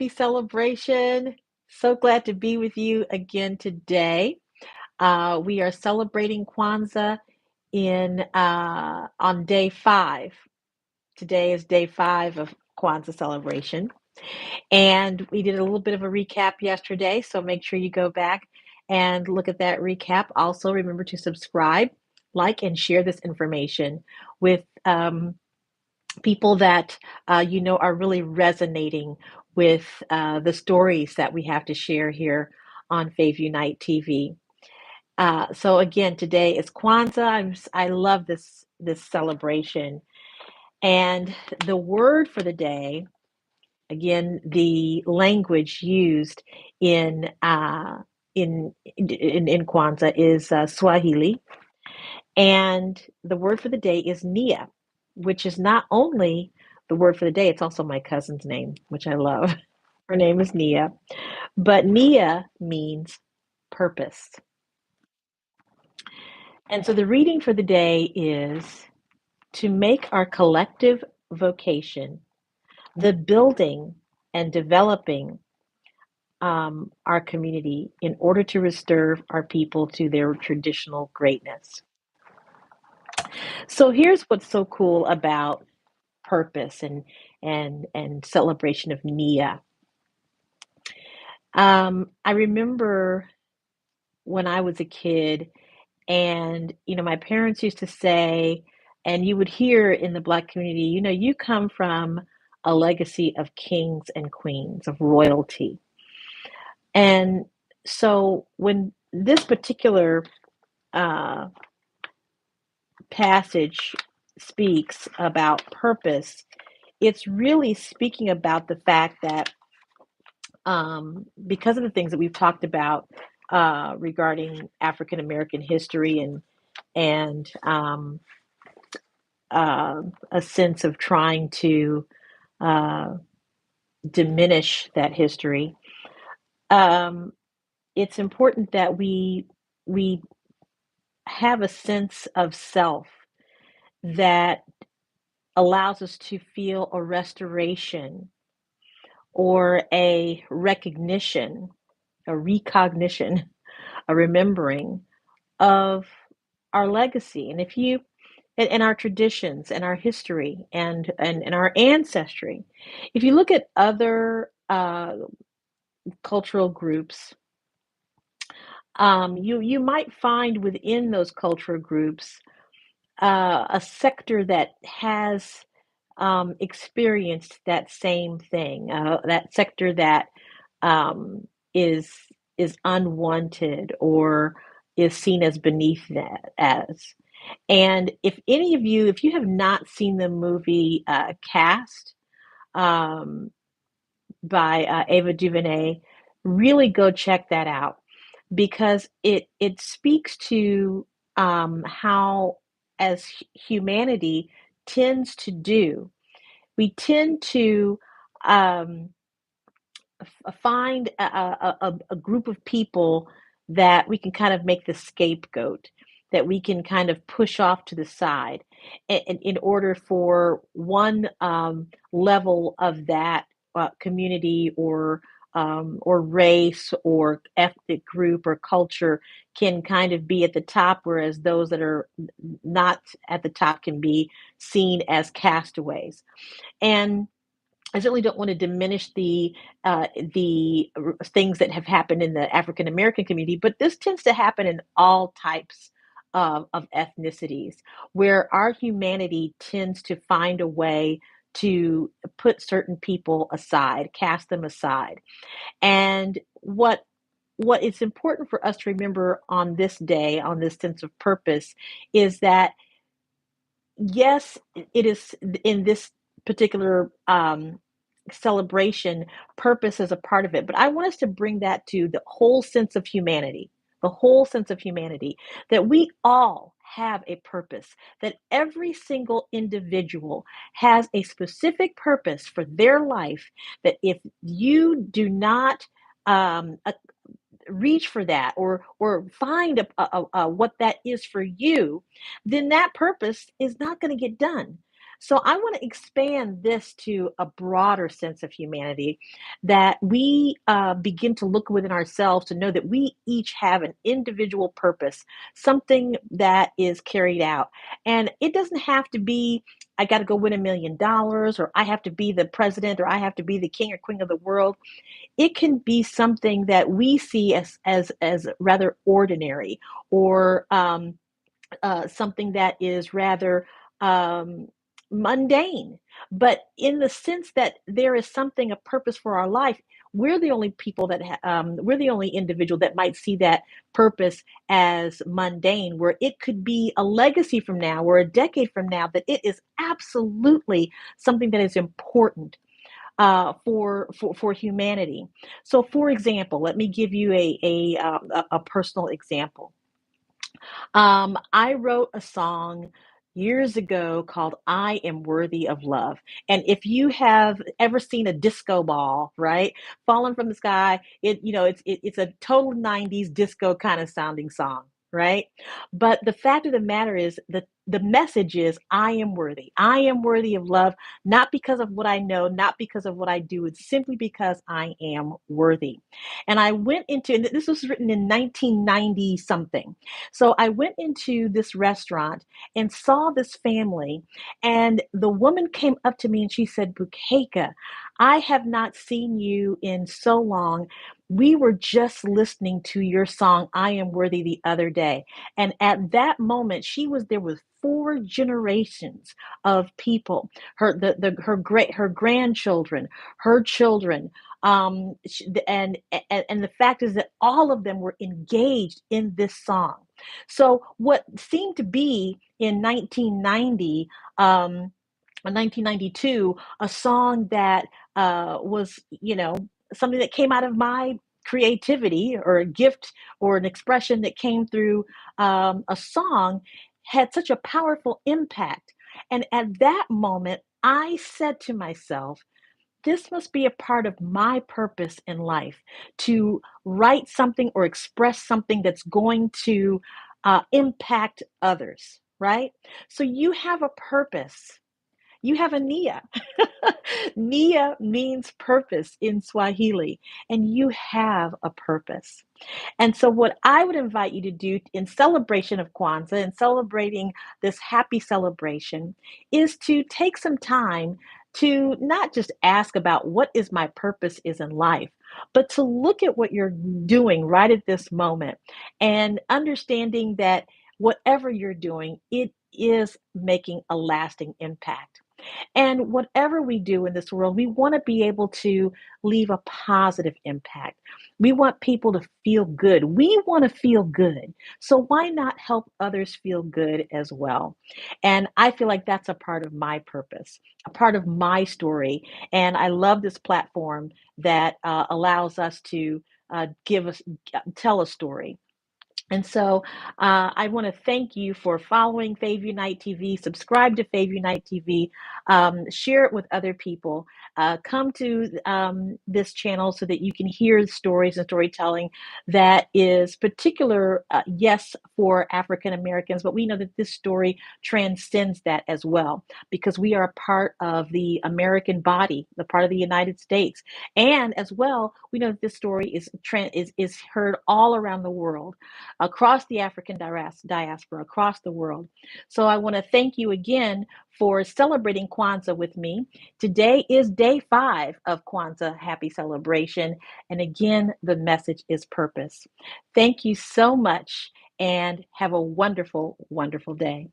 Happy celebration. So glad to be with you again today. We are celebrating Kwanzaa in on day 5. Today is day 5 of Kwanzaa celebration. And we did a little bit of a recap yesterday, so make sure you go back and look at that recap. Also, remember to subscribe, like, and share this information with people that are really resonating with the stories that we have to share here on Fave Unite TV. So again, today is Kwanzaa. I love this celebration, and the word for the day, again, the language used in in Kwanzaa is Swahili, and the word for the day is Nia, which is not only the word for the day, it's also my cousin's name, which I love. Her name is Nia. But Nia means purpose. And so the reading for the day is to make our collective vocation the building and developing our community in order to restore our people to their traditional greatness. So here's what's so cool about purpose and celebration of Nia. I remember when I was a kid, and my parents used to say, and you would hear in the Black community, you come from a legacy of kings and queens, of royalty. And so when this particular uh, passage speaks about purpose, it's really speaking about the fact that because of the things that we've talked about regarding African American history and a sense of trying to uh, diminish that history, um, it's important that we have a sense of self that allows us to feel a restoration or a recognition, a recognition, a remembering of our legacy. And if you and our traditions and our history and our ancestry. If you look at other cultural groups, you might find within those cultural groups a sector that has experienced that same thing. That sector that um, is is unwanted or is seen as beneath that as. And if you have not seen the movie Cast um, by Ava DuVernay, really go check that out because it speaks to how, as humanity tends to do, we tend to um, find a group of people that we can kind of make the scapegoat, that we can kind of push off to the side in order for one level of that community or race or ethnic group or culture can kind of be at the top, whereas those that are not at the top can be seen as castaways. And I certainly don't want to diminish the things that have happened in the African American community, but this tends to happen in all types of ethnicities, where our humanity tends to find a way to put certain people aside, cast them aside. And what is important for us to remember on this day, on this sense of purpose, is that yes, it is in this particular celebration, purpose is a part of it. But I want us to bring that to the whole sense of humanity, the whole sense of humanity, that we all have a purpose, that every single individual has a specific purpose for their life, that if you do not reach for that or find what that is for you, then that purpose is not going to get done. So I want to expand this to a broader sense of humanity, that we begin to look within ourselves to know that we each have an individual purpose, something that is carried out. And it doesn't have to be, I got to go win $1 million, or I have to be the president, or I have to be the king or queen of the world. It can be something that we see as rather ordinary, or something that is rather um, mundane. But in the sense that there is something, a purpose for our life, we're the only people that we're the only individual that might see that purpose as mundane, where it could be a legacy from now or a decade from now, that it is absolutely something that is important for humanity. So, for example, let me give you a personal example. I wrote a song years ago called I Am Worthy of Love. And if you have ever seen a disco ball, right, falling from the sky, it's a total 90s disco kind of sounding song, right? But the fact of the matter is that the message is I am worthy. I am worthy of love, not because of what I know, not because of what I do. It's simply because I am worthy. And I went into, and this was written in 1990 something. So I went into this restaurant and saw this family, and the woman came up to me and she said, Bukeka, I have not seen you in so long. We were just listening to your song, I Am Worthy, the other day. And at that moment, she was there with four generations of people, her grandchildren, her children, and the fact is that all of them were engaged in this song. So what seemed to be in 1990, 1992, a song that was, something that came out of my creativity, or a gift, or an expression that came through a song, had such a powerful impact. And at that moment, I said to myself, this must be a part of my purpose in life, to write something or express something that's going to impact others, right? So you have a purpose. You have a Nia. Nia means purpose in Swahili, and you have a purpose. And so, what I would invite you to do in celebration of Kwanzaa and celebrating this happy celebration is to take some time to not just ask about what is my purpose is in life, but to look at what you're doing right at this moment, and understanding that whatever you're doing, it is making a lasting impact. And whatever we do in this world, we want to be able to leave a positive impact. We want people to feel good. We want to feel good. So why not help others feel good as well? And I feel like that's a part of my purpose, a part of my story. And I love this platform that allows us to give us tell a story. And so I want to thank you for following Fave Unite TV. Subscribe to Fave Unite TV. Share it with other people. Come to this channel so that you can hear stories and storytelling that is particular, yes, for African Americans, but we know that this story transcends that as well, because we are a part of the American body, the part of the United States. And as well, we know that this story is heard all around the world, across the African diaspora, across the world. So I want to thank you again for celebrating Kwanzaa with me. Today is day 5 of Kwanzaa Happy Celebration. And again, the message is purpose. Thank you so much, and have a wonderful, wonderful day.